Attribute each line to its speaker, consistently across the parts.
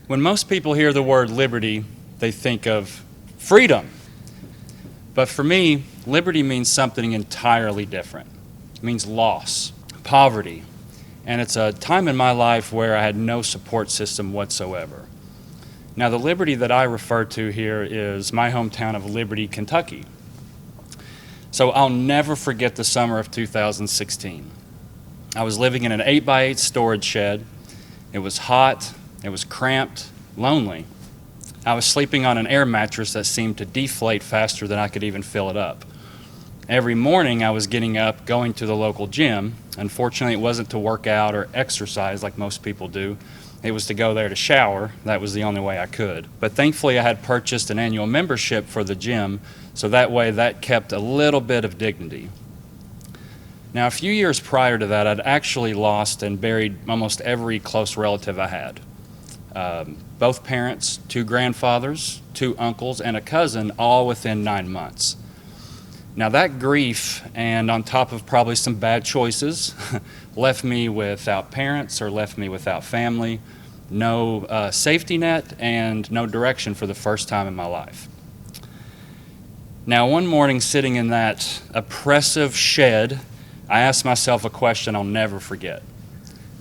Speaker 1: When most people hear the word liberty, they think of freedom. But for me, liberty means something entirely different. It means loss, poverty, and it's a time in my life where I had no support system whatsoever. Now, the liberty that I refer to here is my hometown of Liberty, Kentucky. So I'll never forget the summer of 2016. I was living in an 8x8 storage shed. It was hot, it was cramped, lonely. I was sleeping on an air mattress that seemed to deflate faster than I could even fill it up. Every morning I was getting up, going to the local gym. Unfortunately, it wasn't to work out or exercise like most people do. It was to go there to shower. That was the only way I could. But thankfully I had purchased an annual membership for the gym, so that way that kept a little bit of dignity. Now, a few years prior to that, I'd actually lost and buried almost every close relative I had. Both parents, 2 grandfathers, 2 uncles, and a cousin, all within 9 months. Now that grief, and on top of probably some bad choices, left me without parents or left me without family, no safety net, and no direction for the first time in my life. Now one morning, sitting in that oppressive shed, I asked myself a question I'll never forget.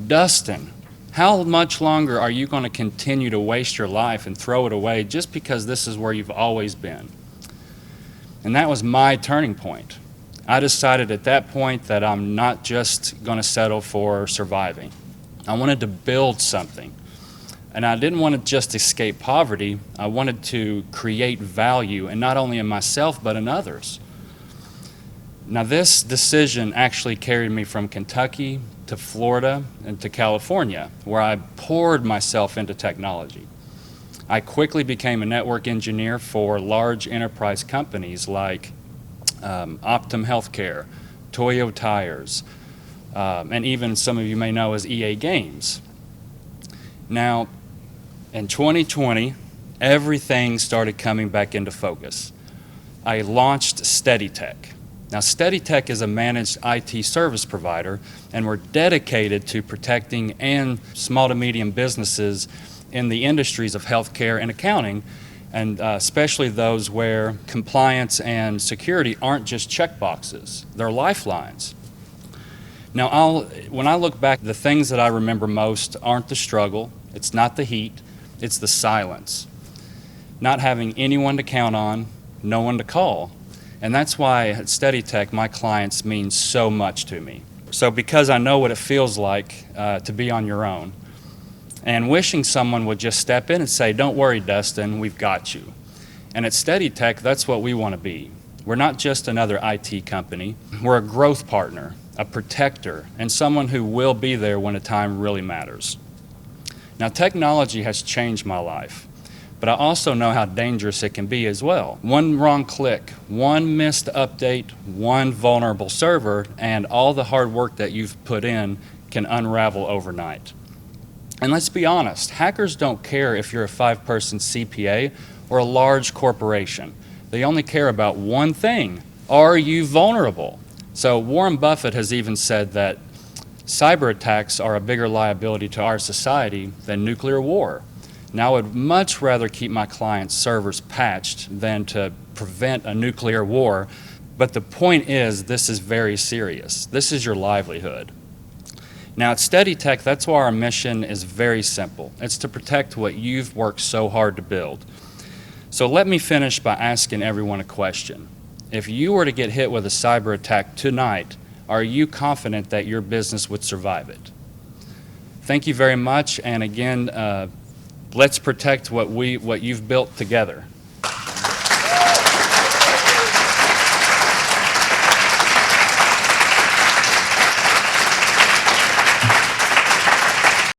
Speaker 1: Dustin, how much longer are you going to continue to waste your life and throw it away just because this is where you've always been? And that was my turning point. I decided at that point that I'm not just going to settle for surviving. I wanted to build something. And I didn't want to just escape poverty. I wanted to create value, and not only in myself, but in others. Now this decision actually carried me from Kentucky to Florida and to California, where I poured myself into technology. I quickly became a network engineer for large enterprise companies like Optum Healthcare, Toyo Tires, and even some of you may know as EA Games. Now, in 2020, everything started coming back into focus. I launched SteadITech. Now, SteadITech is a managed IT service provider, and we're dedicated to protecting and small to medium businesses in the industries of healthcare and accounting, and especially those where compliance and security aren't just checkboxes, they're lifelines. Now, when I look back, the things that I remember most aren't the struggle, it's not the heat, it's the silence. Not having anyone to count on, no one to call. And that's why at SteadITech, my clients mean so much to me. So because I know what it feels like to be on your own, and wishing someone would just step in and say, "Don't worry, Dustin, we've got you." And at SteadITech, that's what we want to be. We're not just another IT company. We're a growth partner, a protector, and someone who will be there when the time really matters. Now, technology has changed my life, but I also know how dangerous it can be as well. One wrong click, one missed update, one vulnerable server, and all the hard work that you've put in can unravel overnight. And let's be honest, hackers don't care if you're a 5-person CPA or a large corporation. They only care about one thing: are you vulnerable? So Warren Buffett has even said that cyber attacks are a bigger liability to our society than nuclear war. Now, I would much rather keep my clients' servers patched than to prevent a nuclear war, but the point is, this is very serious. This is your livelihood. Now at SteadITech, that's why our mission is very simple. It's to protect what you've worked so hard to build. So let me finish by asking everyone a question. If you were to get hit with a cyber attack tonight, are you confident that your business would survive it? Thank you very much, and again, let's protect what you've built together.